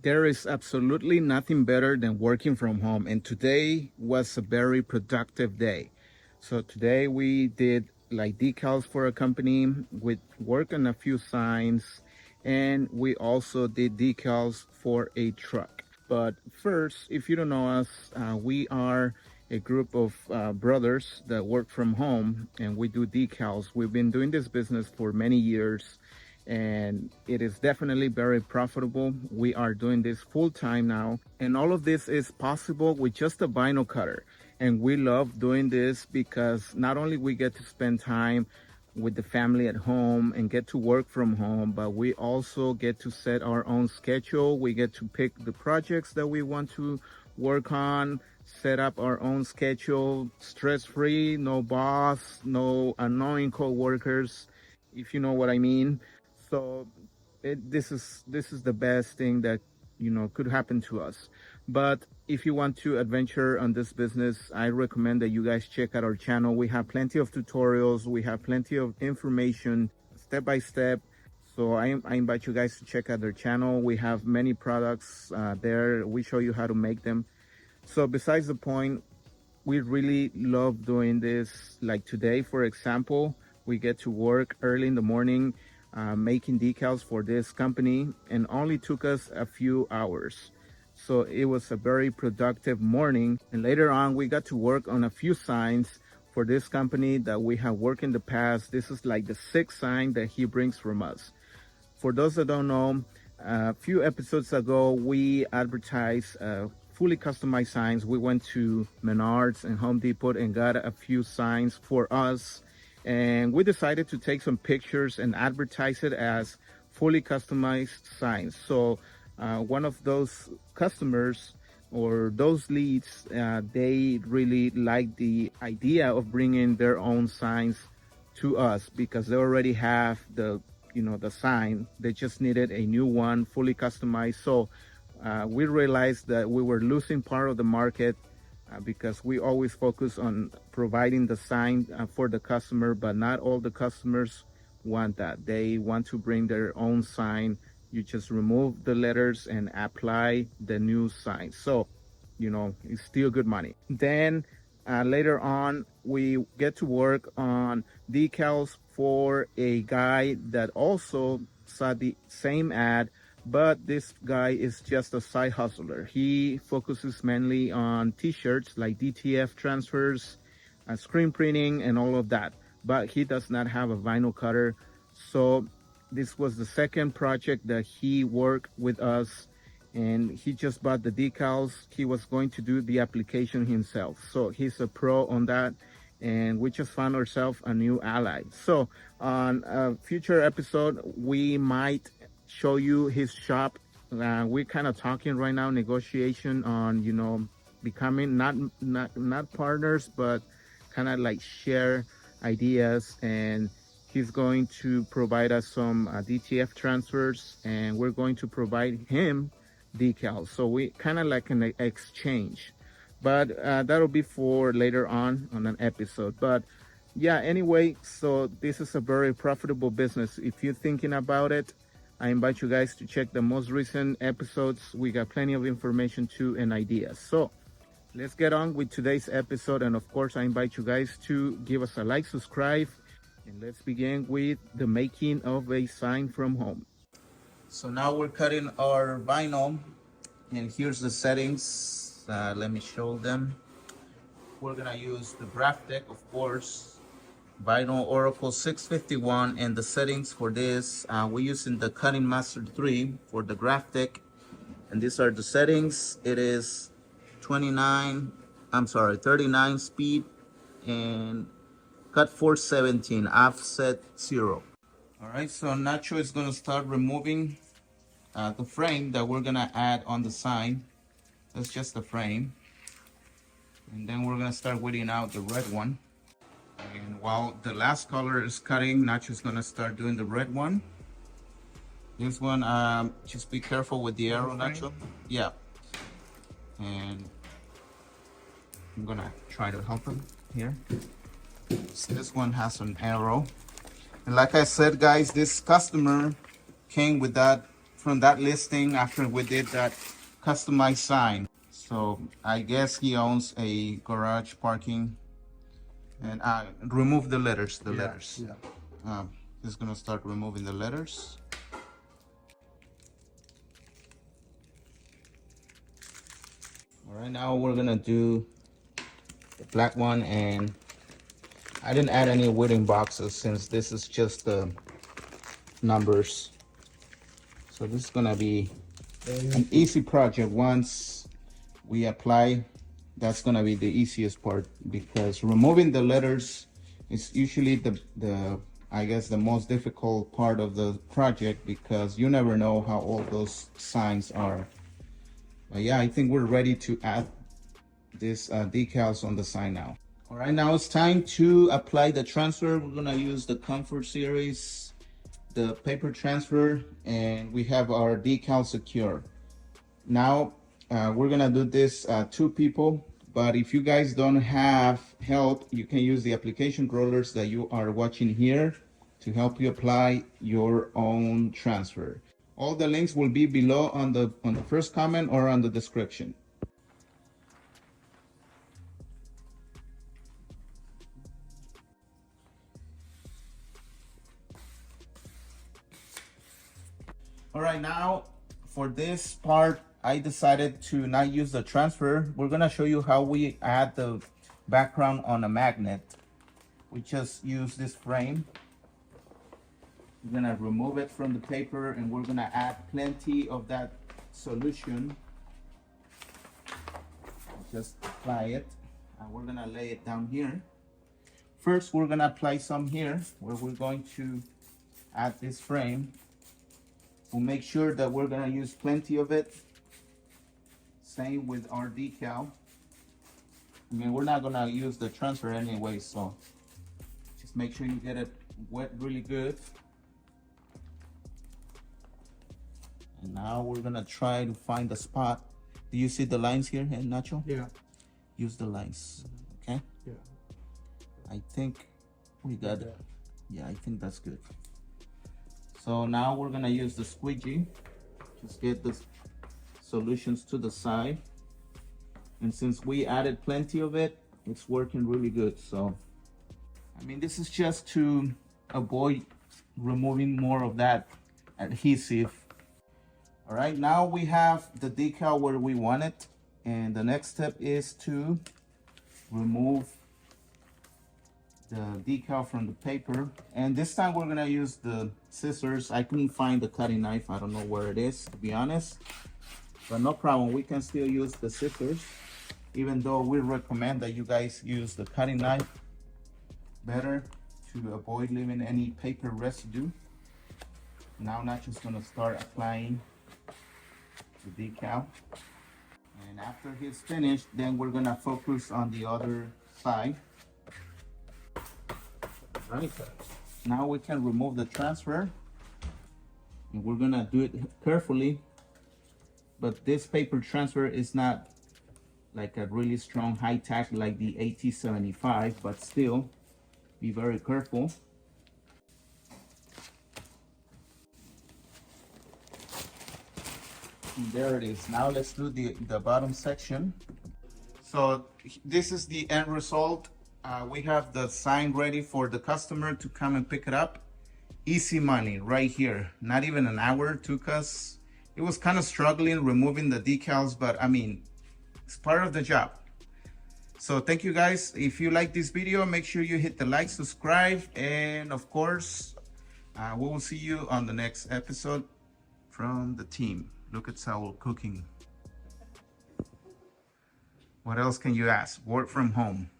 There is absolutely nothing better than working from home, and today was a very productive day. So today we did like decals for a company, with work on a few signs, and we also did decals for a truck. But first, if you don't know us, we are a group of brothers that work from home, and we do decals. We've been doing this business for many years, and it is definitely very profitable. We are doing this full time now, and all of this is possible with just a vinyl cutter. And we love doing this because not only we get to spend time with the family at home and get to work from home, but we also get to set our own schedule. We get to pick the projects that we want to work on, set up our own schedule, stress free, no boss, no annoying co-workers, if you know what I mean. So this is the best thing that could happen to us. But if you want to adventure on this business, I recommend that you guys check out our channel. We have plenty of tutorials, we have plenty of information step by step. So I invite you guys to check out their channel. We have many products there. We show you how to make them. So besides the point, we really love doing this. Like today, for example, we get to work early in the morning making decals for this company, and only took us a few hours. So it was a very productive morning. And later on, we got to work on a few signs for this company that we have worked in the past. This is like the sixth sign that he brings from us. For those that don't know, a few episodes ago, we advertised fully customized signs. We went to Menards and Home Depot and got a few signs for us. And we decided to take some pictures and advertise it as fully customized signs. So one of those customers or those leads, they really like the idea of bringing their own signs to us because they already have the sign. They just needed a new one, fully customized. So we realized that we were losing part of the market because we always focus on providing the sign for the customer, but not all the customers want that. They want to bring their own sign. You just remove the letters and apply the new sign. So, it's still good money. Then later on, we get to work on decals for a guy that also saw the same ad, but this guy is just a side hustler. He focuses mainly on t-shirts like DTF transfers, screen printing, and all of that. But he does not have a vinyl cutter. So this was the second project that he worked with us, and he just bought the decals. He was going to do the application himself. So he's a pro on that, and we just found ourselves a new ally. So on a future episode, we might show you his shop. We're kind of talking right now, negotiation on becoming not partners, but kind of like share ideas. And he's going to provide us some DTF transfers, and we're going to provide him decals. So we kind of like an exchange, but that'll be for later on an episode. But yeah, anyway, so this is a very profitable business. If you're thinking about it, I invite you guys to check the most recent episodes. We got plenty of information too and ideas. So let's get on with today's episode. And of course, I invite you guys to give us a like, subscribe, and let's begin with the making of a sign from home. So now we're cutting our vinyl, and here's the settings. Let me show them. We're gonna use the graph deck, of course, vinyl Oracle 651, and the settings for this, we're using the Cutting Master 3 for the graph deck, and these are the settings. It is 39 speed and cut 417, offset 0. All right, so Nacho is gonna start removing the frame that we're gonna add on the sign. That's just the frame, and then we're gonna start weeding out the red one. And while the last color is cutting, Nacho's gonna start doing the red one. This one, just be careful with the arrow, Nacho. Yeah. And I'm gonna try to help him here. So this one has an arrow. And like I said, guys, this customer came with that from that listing after we did that customized sign. So I guess he owns a garage parking. And remove the letters, letters. Yeah. He's gonna start removing the letters. All right, now we're gonna do the black one, and I didn't add any wooden boxes since this is just the numbers. So this is gonna be an easy project. Once we apply, that's gonna be the easiest part, because removing the letters is usually the I guess the most difficult part of the project, because you never know how old those signs are. But yeah, I think we're ready to add this decals on the sign now. All right, now it's time to apply the transfer. We're gonna use the Comfort series, the paper transfer, and we have our decal secure. Now we're gonna do this 2 people, but if you guys don't have help, you can use the application rollers that you are watching here to help you apply your own transfer. All the links will be below on the first comment or on the description. All right, now for this part, I decided to not use the transfer. We're gonna show you how we add the background on a magnet. We just use this frame. We're gonna remove it from the paper, and we're gonna add plenty of that solution. Just apply it, and we're gonna lay it down here. First, we're gonna apply some here, where we're going to add this frame. We'll make sure that we're gonna use plenty of it. Same with our decal. I mean, we're not gonna use the transfer anyway, so just make sure you get it wet really good. And now we're gonna try to find the spot. Do you see the lines here, Nacho? Yeah. Use the lines, okay? Yeah. I think we got it. Yeah, I think that's good. So now we're gonna use the squeegee. Just get the solutions to the side. And since we added plenty of it, it's working really good. So, I mean, this is just to avoid removing more of that adhesive. All right, now we have the decal where we want it. And the next step is to remove the decal from the paper. And this time we're gonna use the scissors. I couldn't find the cutting knife. I don't know where it is, to be honest. But no problem, we can still use the scissors, even though we recommend that you guys use the cutting knife better to avoid leaving any paper residue. Now Nacho's gonna start applying the decal. And after he's finished, then we're gonna focus on the other side. Right. Now we can remove the transfer, and we're gonna do it carefully. But this paper transfer is not like a really strong high tack like the AT75, but still be very careful. And there it is. Now let's do the bottom section. So this is the end result. We have the sign ready for the customer to come and pick it up. Easy money right here. Not even an hour took us. It was kind of struggling removing the decals, but I mean, it's part of the job. So thank you guys. If you like this video, make sure you hit the like, subscribe, and of course, we will see you on the next episode from the team. Look at Saul cooking. What else can you ask? Work from home.